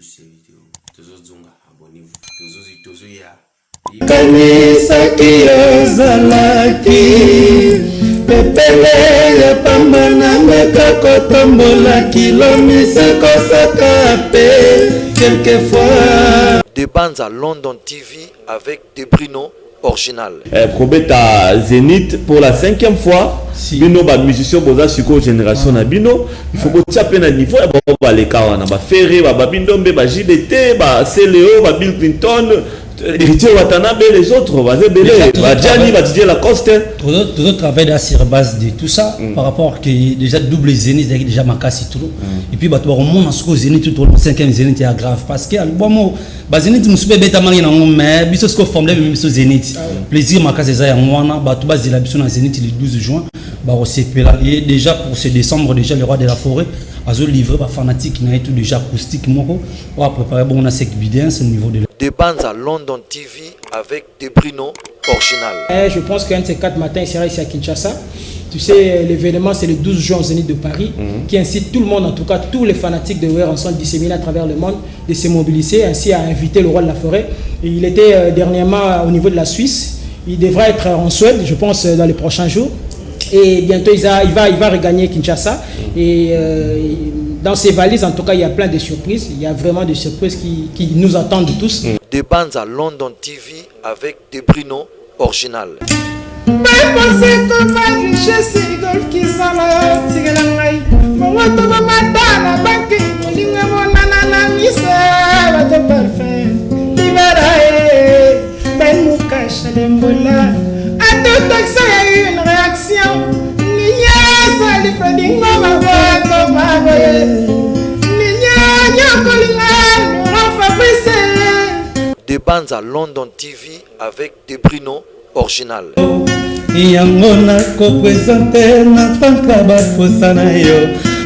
plus ces vidéos. Tozozunga, abonnez-vous. Tozoya. Kanisa kiyozalaki pepele ya pambana meka kotombola kilomisa kosaka pe quelquefois. Des bandes à London TV avec des Bruno original. Probeta Zénith pour la 5e fois. Bino ba musicien boza suko génération na bino. Il faut que tu appelles à niveau ba les kawana ba Ferré ba Bindombe ba JDT ba CLO ba Bill Clinton. Héritier Watanabe, les autres, Gianni, Didier Lacoste. Tout le travail sur base de tout ça, par rapport que déjà double Zénith, déjà Makassi tout. Et puis, au monde, on Zénith tout le 5e Zénith est grave. Parce que, bon, Zénith, je me suis bêta marié dans mon mais, bis ce qu'on forme même sur Zénith. Plaisir, Makassi, ça y est, moi, tout base de la mission dans Zénith le 12 juin. Et déjà, pour ce décembre, déjà, le roi de la forêt, a livré par fanatique, il y a tout déjà acoustique. On va préparer bon, on a 5 bidins au niveau de des bandes à London TV avec des Bruno original. Je pense qu'un de ces 4 matins, il sera ici à Kinshasa. Tu sais, l'événement, c'est le 12 juin au Zénith de Paris, qui incite tout le monde, en tout cas tous les fanatiques de Weir ensemble disséminés à travers le monde, de se mobiliser, ainsi à inviter le roi de la forêt. Et il était dernièrement au niveau de la Suisse. Il devra être en Suède, je pense, dans les prochains jours. Et bientôt, il va regagner Kinshasa. Et dans ses valises, en tout cas, il y a plein de surprises. Il y a vraiment des surprises qui nous attendent tous. Des bandes à London TV avec des Bruno original. Une réaction. Des bandes à London TV avec des Bruno original. Yangona ko présenter na fanka ba posana yo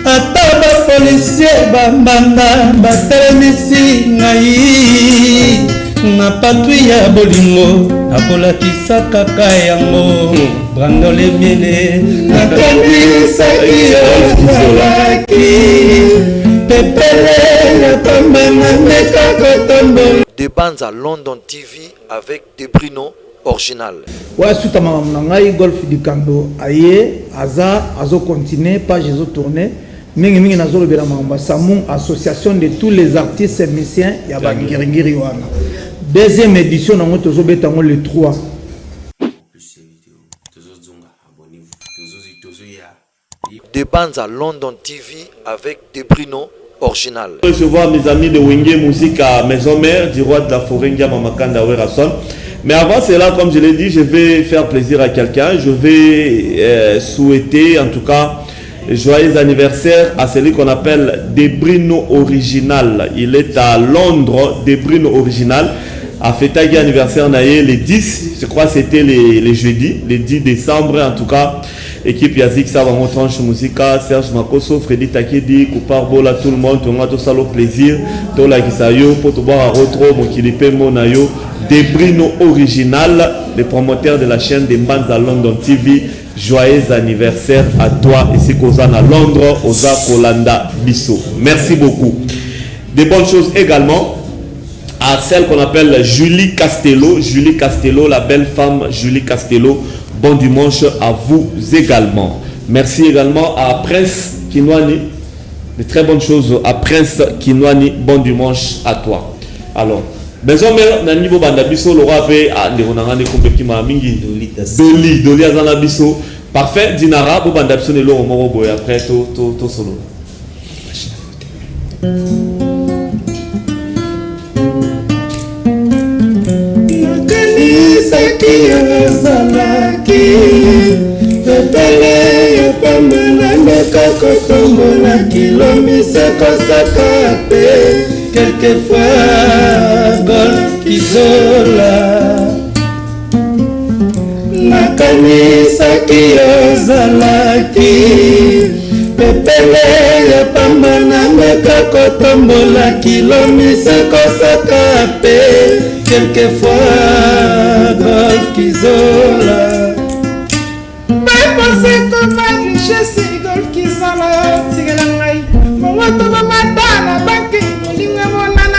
ata ba policier ba mbanda ba telemisi ngai na patrouille ya bolingo akola kisaka kayango brandole miele na kanisa kiyolaki pepele ya pambana meka kotombola. Des bandes à London TV avec des Bruno original. Ouais, suite à ma golf du Kando, aye, azo continuer, page azo tourner. Mingi nazo le bela mamba, Samung association de tous les artistes et musiciens, yaba ngiri wana. Deuxième édition na moto zo betango le 3. Plus ces vidéos. Tozozunga, abonnez-vous. Tozoya. Des bandes à London TV avec des Bruno original. Je recevoir mes amis de Wenge Musique à Maison Mère, du roi de la forêt Mamakanda Werason. Mais avant cela, comme je l'ai dit, je vais faire plaisir à quelqu'un. Je vais souhaiter, en tout cas, joyeux anniversaire à celui qu'on appelle Des Bruno Original. Il est à Londres, Des Bruno Original. A fêté anniversaire les 10, je crois que c'était les jeudis, les 10 décembre en tout cas. Équipe Yazik, ça va mon tranche musica, Serge Makoso, Freddy Takedi, Koupar Bola, tout le monde, tout le monde, tout ça le plaisir. Tout la Kisayo, pour te boire à retro, mon Kilipe Monayo, Des Bruno Original, les promoteurs de la chaîne des bandes à London TV. Joyeux anniversaire à toi, ici Kozana Londres, Oza Kolanda Bisso. Merci beaucoup. Des bonnes choses également à celle qu'on appelle Julie Castello. Julie Castello, la belle femme Julie Castello. Bon dimanche à vous également. Merci également à Prince Kinwani. De très bonnes choses à Prince Kinwani. Bon dimanche à toi. Alors, Maison Mère, Nanibo Bandabiso, Laura P. Ah, Néronangane Kompekima Mingi. Doli Azanabiso. Parfait, Dinara, Bandabiso, Nelo, Morobo, et après, tout solo. Kiyozalaki pepele ya pambana meka kotombola kilomisa kosaka pe quelquefois golf kizola nakanisa kiyozalaki pepele ya pambana meka kotombola kilomisa kosaka pe quelquefois golf kizola Bapose koma richesse golf kizola tigela ngai. Mongoto ba matana banki molinga monana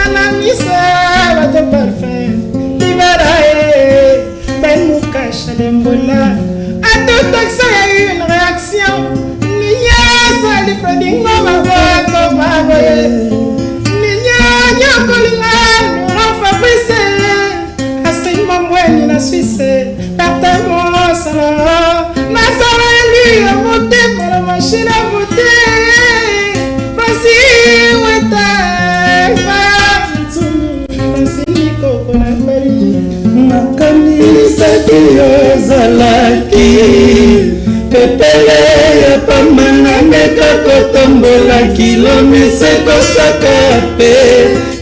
ya pamba nameka kotombola kilo misekosaka pe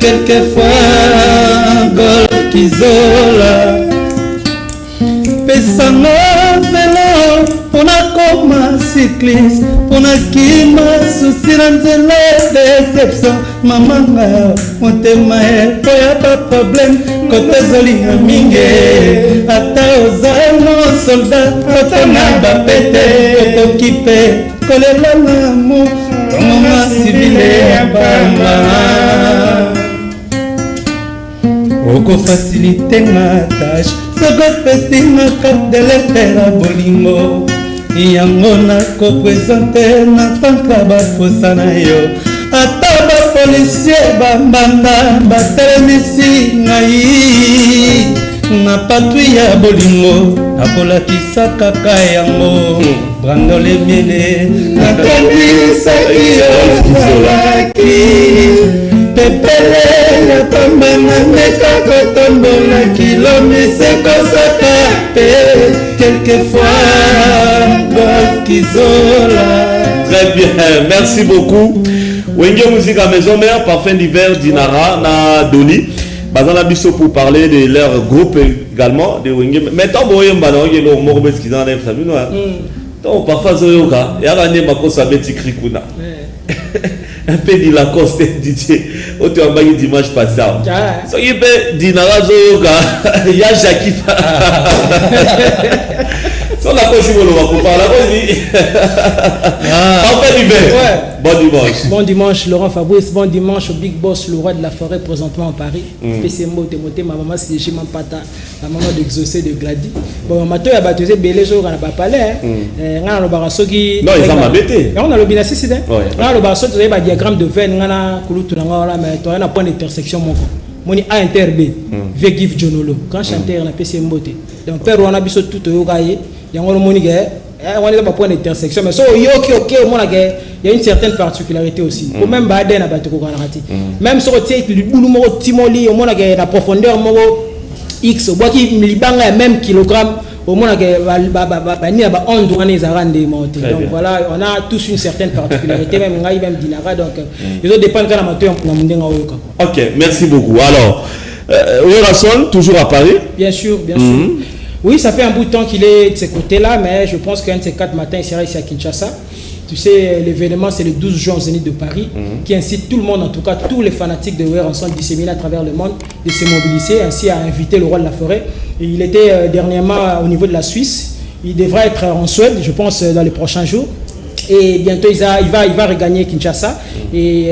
quelquefois golf kizola pesanga velo mpona koma cycliste mpona kima susi na nzela deception mamanga motema ekoya pa problème kote ezolinga mingi ata ozano soldat otana bapete okoki mpe kolela lamu tongoma sivile ya pamba okofasilite nga tashe soko pesi na carte de lettre bolingo yango nakopresente na centre baposa na yo ata bapolisier bambanda batelemisi ngai na patwi ya bolingo nakolakisa kaka yango brandole miele nakanisaki yo zalaki pepele ya pamba nameka kotombola kilo misekosaka pe quelquefois golf kizola. Très bien, merci beaucoup. Wenge Musique à Maison Mère, Parfum d'hiver Dinara na Doli. Bazana biso pour parler de leur groupe également de Wenge. Mais tant boye mbana oye lo morbe skizana na sabi no. Tant parfois zoyoka ya gane makosa beti krikuna. Un peu de Lacoste DJ au tu as bagné dimanche passé so il peut Dinara zoyoka ya Jackie so la cause vous le va parler la cause enfin l'hiver bon dimanche bon dimanche Laurent Fabrice bon dimanche au Big Boss le roi de la forêt présentement en Paris PC Moté ma maman c'est chez ma pata la maman d'exaucé de Glady bon mato ya batuzé belé zo kana ba palais ngana lo barasoki non ils ont m'embêté on a le binasi c'est ngana lo barasoki ba diagramme de veine ngana kulutu ngala mais toi na point d'intersection moko moni A inter B V give Jonolo grand chanteur na PC Moté donc père on a biso tout yokaye yango moni ge on est pas point d'intersection mais so ok on a il y a une certaine particularité aussi ou même baden na batoko kana rati même so tie le boulou mo timoli on a la profondeur mo x bois qui libanga même kilogramme au moins que ni ba onde on les arrande monter donc voilà on a tous une certaine particularité même ngai même Dinara donc ils ont dépendre quand amateur na mundenga oyoka. OK, merci beaucoup. Alors Werason toujours à Paris? Bien sûr. Oui, ça fait un bout de temps qu'il est de ce côté-là, mais je pense qu'un de ces 4 matins, il sera ici à Kinshasa. Tu sais, l'événement, c'est le 12 juin au Zénith de Paris, qui incite tout le monde, en tout cas tous les fanatiques de Weranson disséminés à travers le monde, de se mobiliser, ainsi à inviter le roi de la forêt. Et il était dernièrement au niveau de la Suisse. Il devra être en Suède, je pense, dans les prochains jours. Et bientôt, il va regagner Kinshasa. Et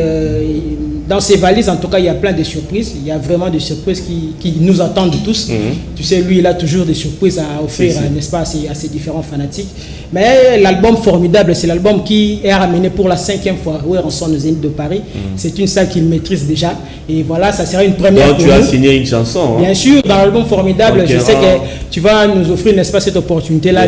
dans ses valises, en tout cas, il y a plein de surprises. Il y a vraiment des surprises qui nous attendent tous. Tu sais, lui, il a toujours des surprises à offrir, n'est-ce pas, à ses différents fanatiques. Mais l'album formidable, c'est l'album qui est ramené pour la 5e fois. Weranson au Zénith de Paris. C'est une salle qu'il maîtrise déjà. Et voilà, ça sera une première. Donc, tu as signé une chanson. Bien sûr, dans l'album formidable, je sais que tu vas nous offrir, n'est-ce pas, cette opportunité-là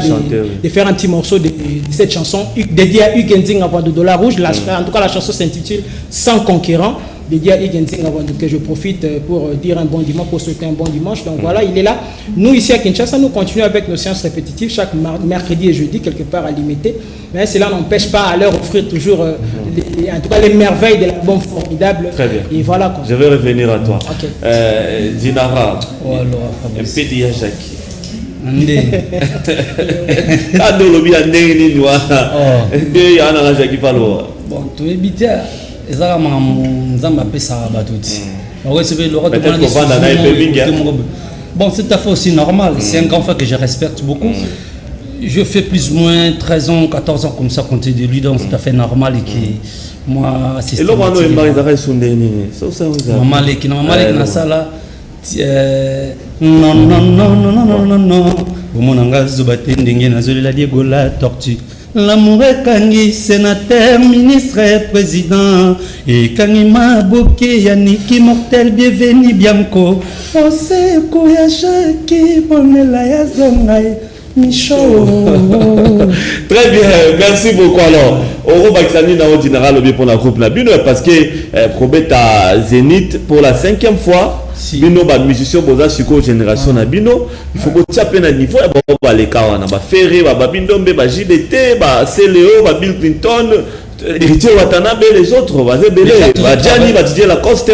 de faire un petit morceau de cette chanson dédiée à Hugues Nzing à voix de $, en tout cas, la chanson s'intitule Sans conquérant. Dédié à Hugues Nzing que je profite pour dire un bon dimanche, pour souhaiter un bon dimanche. Donc voilà, il est là. Nous, ici à Kinshasa, nous continuons avec nos séances répétitives chaque mercredi et jeudi, quelque part à limiter. Mais cela n'empêche pas à leur offrir toujours, en tout cas, les merveilles de l'album formidable. Très bien. Et voilà quoi. Je vais revenir à toi. Okay. Dinara, un petit Jackie. Bon, tu es bité. Bon, c'est tout à fait aussi normal. C'est un grand frère que je respecte beaucoup. Je fais plus ou moins 13 ans, 14 ans comme ça compter de lui, donc c'est tout à fait normal et qui moi c'est l'amour est kangi, sénateur, ministre et président. Et kangi maboki, Yannick, mortel, bienvenue, Bianco. On sait qu'il Jackie, bonela ya zongai, Michaud. Très bien, merci beaucoup. Alors, Oro Baksani Nao Dinara, le bien pour la groupe Nabino, parce que Probet à Zénith pour la 5e fois. bino ba musicien boza siko génération na bino il faut botia pe na niveau ya ba les kawana ba Ferré ba Bindombe ba JDT ba CLO ba Bill Clinton héritier Watanabe les autres ba Zebele ba Gianni ba Didier Lacoste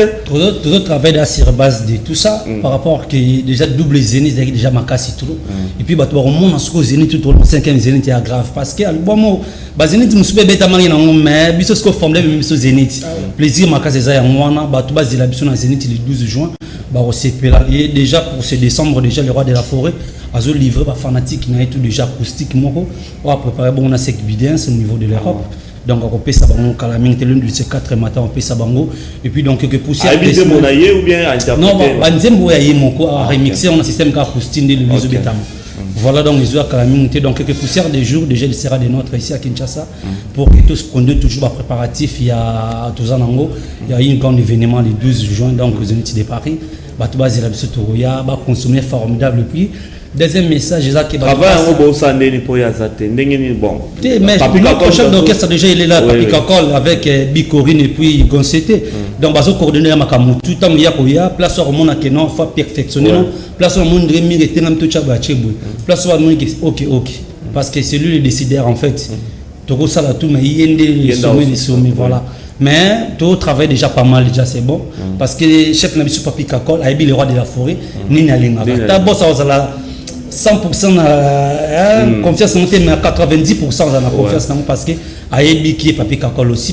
tout travail sur base de tout ça par rapport que déjà double zénith déjà makasi tout et puis ba to mon siko zénith tout le 5e zénith est grave parce que album ba zénith musube beta mari na mais biso siko formé même so zénith plaisir makasi za ya mwana ba to base la biso na zénith le 12 juin ba recépela et déjà pour ce décembre déjà le roi de la forêt a livré par fanatique qui n'a tout déjà acoustique moko on a préparé bon on a sec bidens au niveau de l'Europe donc on peut ça bango calaming l'un de ces 4 matins on peut ça bango et puis donc que poussière habité monaye ou bien interprété non ba nzembo ya yemoko a remixé on a système acoustique de l'Union Betamo voilà donc les calaming donc que poussière des jours déjà il sera des nôtres ici à Kinshasa pour que tous conduire toujours ba préparatif il y a tous en ango il y a une grand événement le 12 juin donc aux Unités de Paris ba to base la biso to ya ba consommer formidable puis deuxième message c'est ça qui va travail en beau sandé ni pour ya zate ndengeni bon mais le chef d'orchestre déjà il est là Papi Kakol avec Bicorine et puis Gonceté donc baso coordonner makamu tout temps ya ko ya place au monde que non faut perfectionner non place au monde remi rester même tout chaba chebu place au monde OK parce que c'est lui le décideur en fait to ça là tout mais il sommet voilà mais tout travail déjà pas mal déjà c'est bon parce que le chef na biso Papi Kakol a le roi de la forêt ni na linga ta bossa la 100% confiance en mais à 90% dans la confiance parce que Aïbi qui est Papi Kakol aussi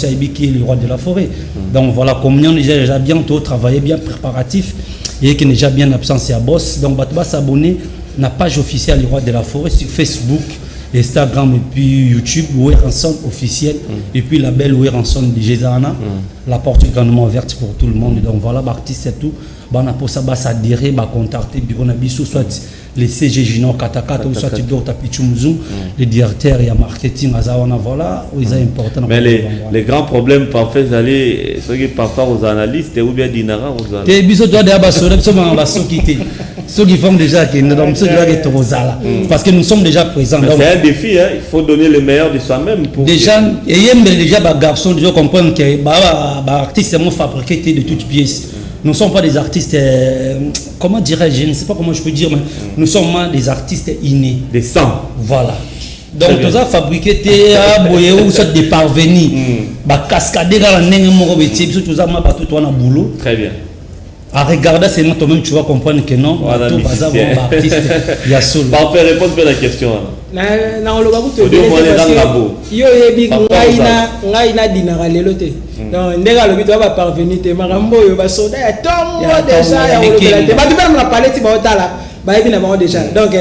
Aïbi qui est le roi de la forêt donc voilà comme on déjà bien tout travaillé bien préparatif et qui est déjà bien absent à boss donc va s'abonner na page officielle du roi de la forêt sur Facebook Instagram et puis YouTube Ranson officiel et puis la belle Ranson de Jézana la porte est grandement ouverte pour tout le monde donc voilà artiste et tout on a pour ça s'adhérer contacter puis on a biso soit les CG Junior Katakata ou soit Dr Tapichumzu les directeurs et marketing azawana voilà ils sont importants mais les grands problèmes parfois aller ceux qui parfois aux analystes ou bien dinara aux analystes des biso doit d'abord sur ceux qui font déjà qui nous sommes parce que nous sommes déjà présents c'est un défi il faut donner le meilleur de soi-même pour déjà et déjà garçon déjà comprendre que artiste sont fabriqués de toutes pièces. Nous ne sommes pas des artistes, comment dirais-je, je ne sais pas comment je peux dire, mais nous sommes des artistes innés. Des sangs. Voilà. Donc, nous avons fabriqué des parvenus. Cascader dans la boulot. Très bien. À regarder seulement toi-même, tu vas comprendre que non, tout bazar artiste, il y a seul. Parfait, réponse à la question. Non, le babou te dit yo yebi ngaina dinara lelo te. Donc ndega lobi to ba parvenir te marambo yo ba soda ya tombo déjà ya olobela te. Ba tu même la palette ba otala. Ba yebi na ba déjà. Donc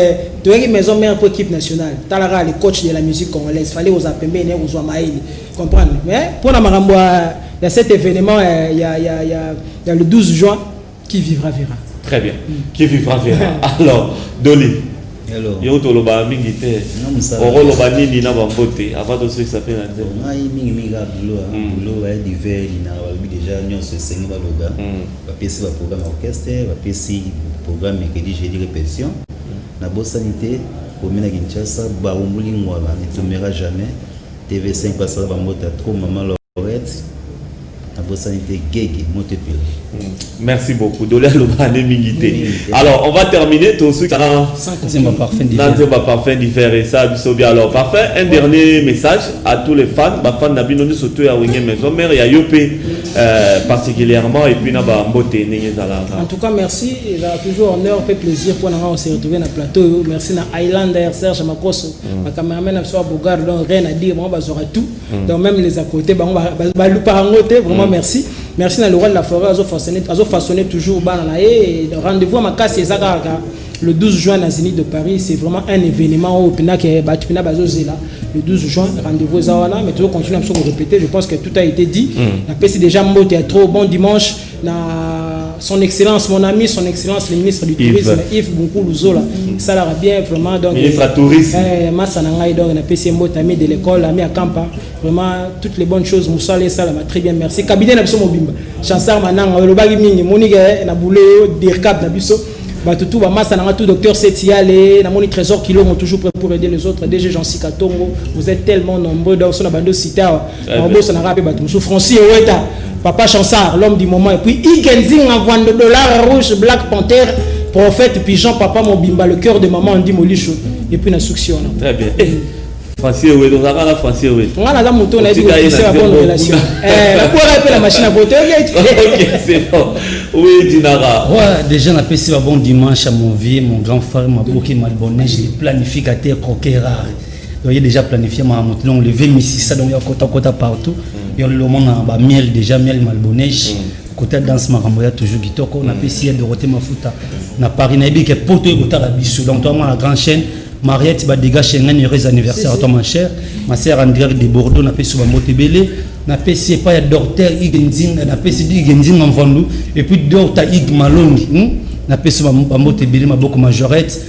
tu es maison mère pour équipe nationale. Talara le coach de la musique congolaise, fallait aux apembe ne aux maïli. Comprendre. Mais pour na marambo il y a cet événement il y a le 12 juin qui vivra verra. Très bien. Qui vivra verra. Alors Dolly yo to loba mingi te oro loba nini na bambote avant de ce qui s'appelle la terre ngai mingi ga bulo ya divers na babi déjà nyonso sengi ba loga ba pesi ba programme orchestre ba pesi programme que dit j'ai dit répétition na bo sanité commune à Kinshasa ba umbuli ngwala ne tombera jamais TV5 passera ba mbote trop maman Lorette na bo sanité gege motepile. Merci beaucoup. Alors, on va terminer tout ce qui est parfait différé. Ça, alors, parfait. Un dernier message à tous les fans. Les fans d'Abinoni, surtout à Wingé Maison Mère et à Yopé particulièrement. Et puis, en tout cas, merci. Il a toujours honneur et plaisir pour nous se retrouver dans le plateau. Merci à Highlander, Serge Makoso, ma caméraman, Absoa Bogard, donc rien à dire. On va tout. Donc, même les à côté, on va vraiment merci. Merci à le roi de la forêt, à façonner toujours et rendez-vous à ma casse le 12 juin à Zénith de Paris. C'est vraiment un événement au Pinac et Batupina Bazozela. Le 12 juin, rendez-vous Zawana, mais toujours continuer à me répéter. Je pense que tout a été dit. La PC déjà Mbo Théâtre, bon dimanche. Son excellence, mon ami, son excellence, le ministre du tourisme, Yves Bunkou Luzola. Ça l'a bien vraiment. Donc, ministre du tourisme. Massanangaï, donc, on a PC Mbo, ami de l'école, ami à Kampa. Vraiment, toutes les bonnes choses. Moussa ça m'a très bien merci. Cabinet Nabiso Mobimba. Chansar Manang, le Bagi Mini, Monique, Naboulé, Dirkab Nabiso. Batutu Bamasa Nanga tout docteur Setiale, Namoni Trésor Kilo ont toujours prêt pour aider les autres. DG Jean Sikatongo, vous êtes tellement nombreux dans son bando Sita. Mambo Sanara Batutu Francis Oweta, Papa Chansard, l'homme du moment et puis Ikenzing en vente de dollars rouge Black Panther, prophète Pigeon Papa Mobimba le cœur de maman Andy Molicho et puis na succès. Très bien. Francis Oué, donc ça va Francis Oué. On a la moto, on a dit que c'est une bonne relation. Pour rappeler la machine à voter, ok, c'est bon. Oui, Dinara. Ouais, déjà, on a passé un bon dimanche à mon vieux, mon grand frère, ma bouquet, ma bonne, j'ai planifié croquer rare. Il y a déjà planifié ma moto, on levé Missi, ça, donc il y a côté partout. Il y a le monde à miel, déjà miel, malbonnèche. Côté danse, ma ramboya, toujours Gitoko, on a passé de roter ma fouta. On a Paris, on a dit que poteau est côté à la bissou, donc toi, la grande chaîne. Mariette Badiga Schengen, heureux anniversaire à toi ma chère. Ma sœur André de Bordeaux, n'a pas su ma motébélé. N'a pas su pas docteur Igenzin, n'a pas su Igenzin en Vendou. Et puis docteur Ig Malongi, n'a pas su ma motébélé, ma beaucoup majorette.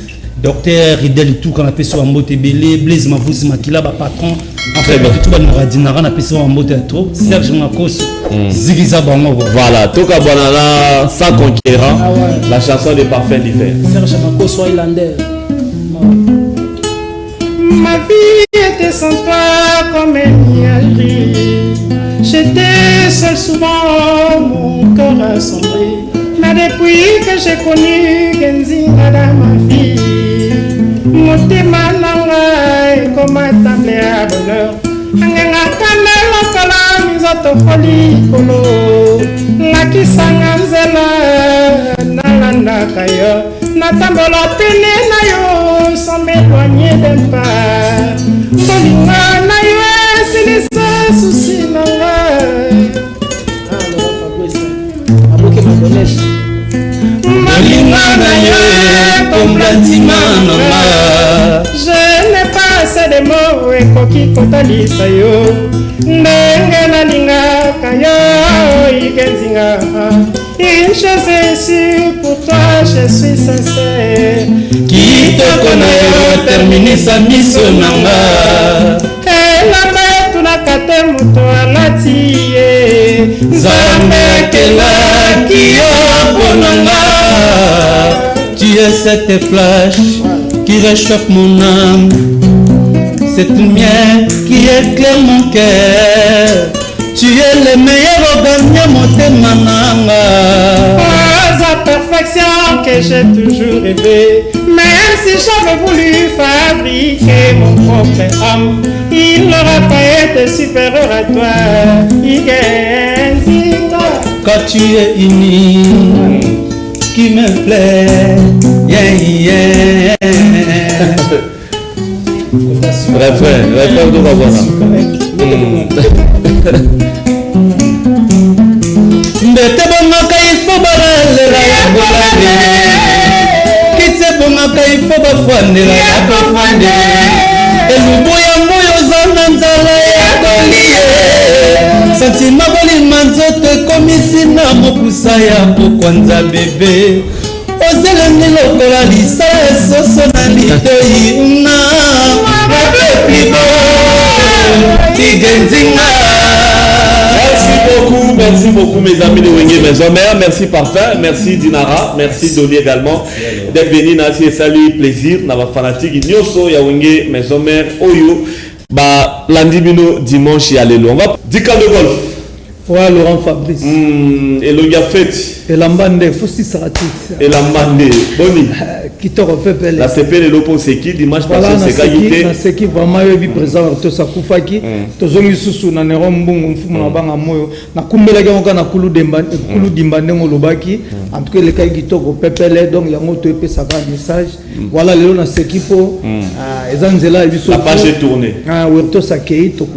Docteur Ridel et tout, qu'on a pas su ma motébélé. Blaise Mavouzi Makila, ma patron. En fait, tout le monde radinara, n'a pas su ma motébélé. Serge Makos, Zigiza Bango. Voilà, Toka Bonala, sans conquérant, la chanson des parfums d'hiver. Serge Makos, Wailander. Ma vie était sans toi comme une nuagerie. J'étais seul souvent, mon cœur assombri. Mais depuis que j'ai connu Genzinga dans ma vie, mon téma n'engaille comme un tablé à bonheur. Angenga kanelo kala mizoto foli kolo. Laki sanganzela nalanda kayo. Natambola pene na yo sans m'éloigner d'un pas. Bolinga na yo c'est les soucis na nga. Bolinga na yo comme bâtiment na nga. Je n'ai pas assez de mots ekoki kotalisa yo. Ndenge nalingaka yo igenzinga. Une chose est sûre, pour toi je suis sincère. Kitoko na yo terminer sa mission nanga. Elanga tunakate moto alati ye. Nzambe kelaki yo ponanga. Tu es cette flash qui réchauffe mon âme. Cette lumière qui éclaire mon cœur. Tu es le meilleur gagnant, mon témananga. La perfection que j'ai toujours rêvé. Même si j'avais voulu fabriquer mon propre âme, il n'aurait pas été supérieur à toi. Igenzinga. Quand tu es unique, qui me plaît, yeah, yeah. Refrain de Babana. Mbete bongaka ifo balela ya bolande. Kitse bongaka ifo bafandela ya bafande. Elubu ya moyo zana nzala ya kolie. Santima bolima nzoto ekomisi na mokusa ya pokwanza bebe. Ozelani lokola lisa esoso na litoi na. Merci beaucoup mes amis de Wenge Maison Mère, merci Parfum, merci Dinara, merci Dolly également d'être venu nasi et salut plaisir na ba fanatique nyoso ya Wenge Maison Mère Oyo ba lundi bino dimanche ya lelo. On va dire de golf. Ouais, Laurent Fabrice. Et le gars fête. Et la mbande, faut si ça ratisse. Et la mbande, boni. Qui te repelle. La CP de l'Opo Seki, dimanche passé, c'est qualité. La Seki, vraiment, il y a présent, tout ça, Koufaki. Tous les sous na nerom bon, on na banga moyo. Na kumbela ganga na kulu dimbande molobaki. En tout cas, les cas qui te repelle, donc il y a moto épée ça va message. Voilà, les na Seki po. Ezanzela biso. La page est tournée. Ah, oui, tout ça qui est, tout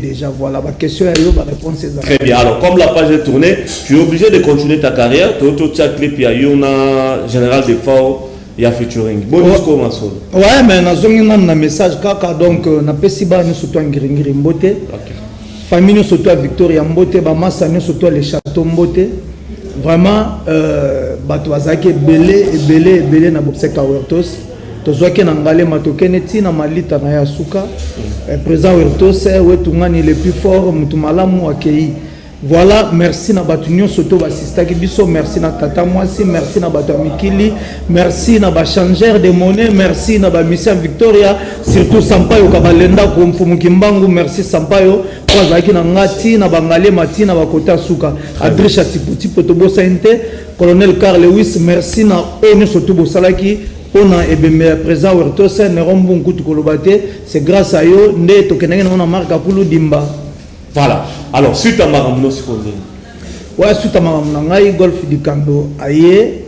déjà. Voilà, ma question est là, ma réponse est là. Très bien. Alors, comme la page est tournée, tu es obligé de continuer ta carrière. Tu as un clip, il y a un général de fort, il y a featuring. Bon, comment ça? Ouais, mais nous avons un message, donc nous avons nous surtout en Gringiri Mbote. Famille nous surtout à Victoria Mbote, Bamassa nous surtout les châteaux Mbote. Vraiment, Batouazaki belé na Bopseka Wertos. Tozoaki na ngale matokeneti na malita na ya suka. Président Wertos, ouais, tungani le plus fort, mutumalamu akei. Voilà, merci na batunyo soto basista ki biso, merci na tata mwasi, merci na bato mikili, merci na ba changeur de monnaie, merci na ba mission Victoria, surtout Sampayo kabalenda ko mfumukimbangu, merci Sampayo kwa zaki na ngati na bangale mati na bakota suka, Adrisha Tiputi Potobo Sainte, Colonel Carl Lewis, merci na ono soto bosalaki on a ebembe présent Wertose Nerombu Nkutu Kolobate, c'est grâce à eux nde tokenenge na marque Apulu Dimba. Voilà. Alors, suite à Maramno, c'est quoi? Ouais, suite à Maramno, Golf du Kando, aye,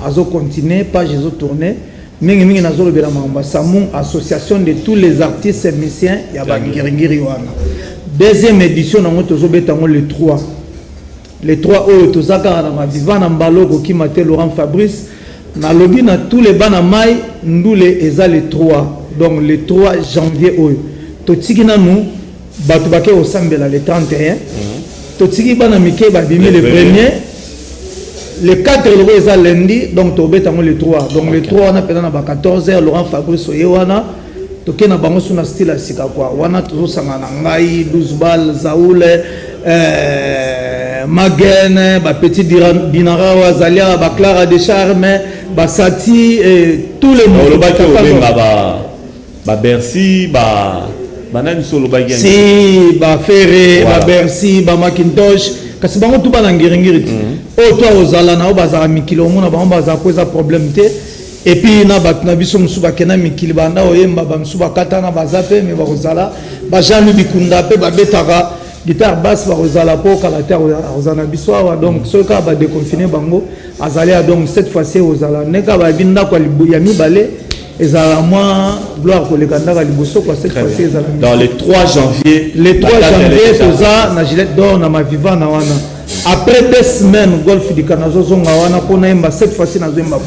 azo continuer, page azo tourner. Mingi nazo lebela Maramba, Samung, association de tous les artistes et musiciens, yaba Ngiringiri wana. Deuxième édition, on a tozobetango le 3. Le 3 oyo tozaka na maviva na mbalo qui mate Laurent Fabrice. Na lobby na tous les bana mai, ndoule eza le 3. Donc le 3 janvier oyo. Totiki na nous. Batubake au Sambela le 31. Totiki bana mike babimi le 1er. Le 4 le lundi, donc tobetango le 3. Donc le 3 on a pendant 14h Laurent Fabrice Oyewana. Toke na bango suna style asika kwa. Wana tozo sangana ngai 12 balles Zaoule Magen, ba petit Dinara Wazalia, ba Clara de Charme, ba Sati et tous les monde ba Bercy, ba si ba Ferré, ba Bercy, ba Macintosh, kasi bango tout bana ngiringiri. O toi ozala na obaza mikilo mona bango baza koza problème te. Et puis na batna biso musuba kena mikili banda oyemba ba musuba katana bazape me ba ozala ba Jean Bikunda pe ba betaka guitare basse ba ozala po kala terre ozana biso donc ce cas ba déconfiner bango azalia donc cette fois-ci ozala neka ba binda kwa ya mibale. Et ça moi gloire pour les candidats à Liboso quoi cette fois-ci dans le 3 janvier le 3 janvier toza na Gillette d'or na maviva na wana après 2 semaines golf du Kanazo zonga wana pona emba cette fois-ci na zemba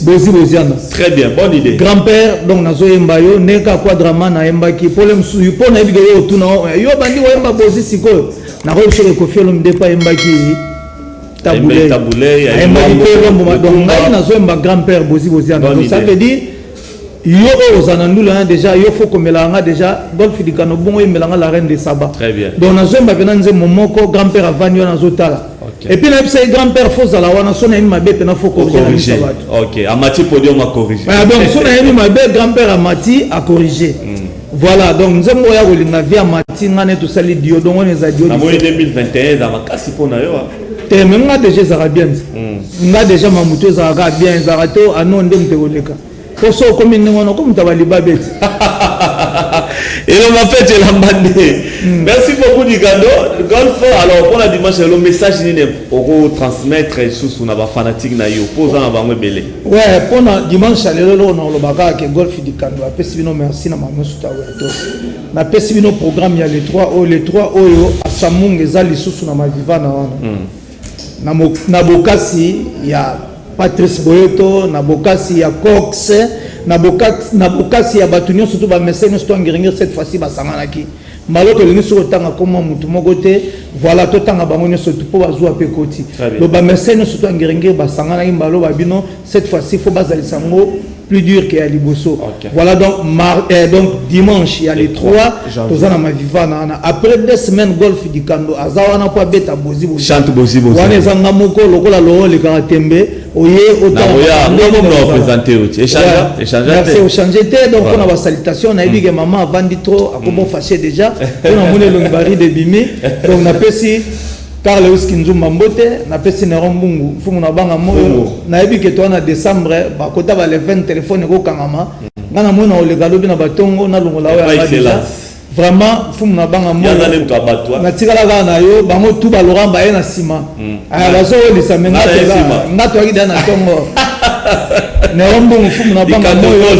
bozi boziana très bien bonne idée grand-père donc nazo emba yo neka quadrama na emba ki problème su pona ebiga yo tuna yo bandi wa emba bozi siko na ko chere ko fielo mdepa emba ki Taboulé, donc grand-père Bozi Boziana. Donc ça veut dire yo ozanandula déjà yo faut comme melanga déjà golf du Kano bongo melanga la reine de Saba. Très bien. Donc na zomba benanze momoko grand-père avanyo na zotala. Et puis na pisa grand-père faut zala wana sona imi mabe pena faut corriger. OK, Amati podium a corriger. Ah donc sona imi mabe grand-père Amati a corriger. Voilà, donc nous avons eu via Amati ngane to sali dio donc on les a dio. Na mois 2021 dans makasi pona yo. Mais on a déjà ça bien. On a déjà mamouto ça bien zarato anon ndem te oleka. Pour ça comme nous comme tabali babet. Et on a fait la mandé. Merci beaucoup du cadeau. Golf alors pour la dimanche le message ni pour transmettre sous na ba fanatique na yo posant avant belé. Ouais, pour la dimanche le lo na lo baka que golf du cadeau. Apesi bino merci na maman sous ta weto. Na pesi bino programme ya le 3 oyo asamunga ezali sous na maviva na wana. Na bokasi ya Patrice Boyoto, na bokasi ya Cox, na bokasi ya batunyo surtout ba message nous ngiringer cette fois-ci basanganaki. Maloto lingi sur tanga comme mutu mogote, voilà to tanga bango surtout po bazwa pe koti. Le ba message nous surtout ngiringer basanganaki mbalo babino cette fois-ci faut bazali sango plus dur que à Liboso. Voilà donc dimanche il y a les 3 tozana maviva na après 2 semaines golf du Kando azawana kwa beta bozi bozi chante bozi bozi wana zanga moko lokola lo le karatembe oye autant on va présenter échanger merci échanger donc on a la salutation na ebige maman vandi trop akobo fâché déjà on a monné le bari de bimi donc na pesi Carl Lewis Kinzumba Mbote na pesi Nerombungu fumu na banga moyo na yebi ke to na décembre ba kota ba le 20 téléphone ko kangama ngana mona o le galobi na batongo na longola ya déjà vraiment fumu na banga moyo na tikala ga na yo bango tu ba Laurent ba na sima aya bazo li sa menga ngato akida na tongo Nerombungu fumu na banga moyo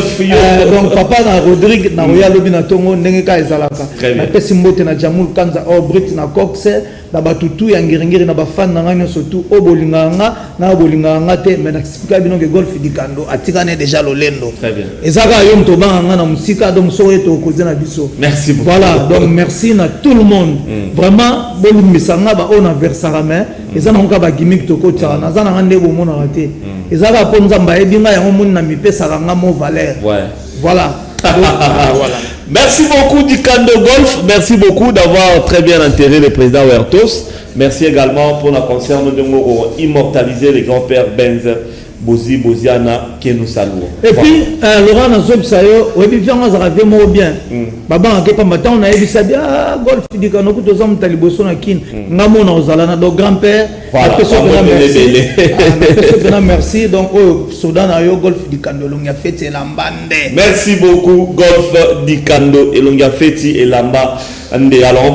donc papa na Rodrigue na roya lobi na tongo ndenge ka ezalaka na pesi Mbote na Jamul Kanza au Brit na Cox na batutu ya ngiringiri na bafan na ngano surtout obolinganga na obolinganga te mais explique bino que golf du Kando atikane déjà lolendo très bien ezaka yo mto banga na musika donc so eto koze na biso merci beaucoup voilà donc merci na tout le monde vraiment bolumisanga ba on versara mais ezana onka ba gimmick to ko tsa na zana ngande bo mona raté ezaka po nzamba ebinga ya moni na mipesa nga mo valeur ouais voilà voilà Merci beaucoup Dikando Golf, merci beaucoup d'avoir très bien enterré le président Huertos. Merci également pour la concerne de nous immortaliser le grand-père Benz Bozi Boziana qui nous salue. Et puis Laurent Nazob Sayo, oui bien on a vu moi bien. Baba on a pas matin on a vu ça bien golf Dikando que tous hommes taliboso na kin. Ngamo na ozalana donc grand-père. Voilà. Merci donc au Soudan na yo golf Dikando longa fête lambande. Merci beaucoup golf Dikando et longa fête et lamba. Alors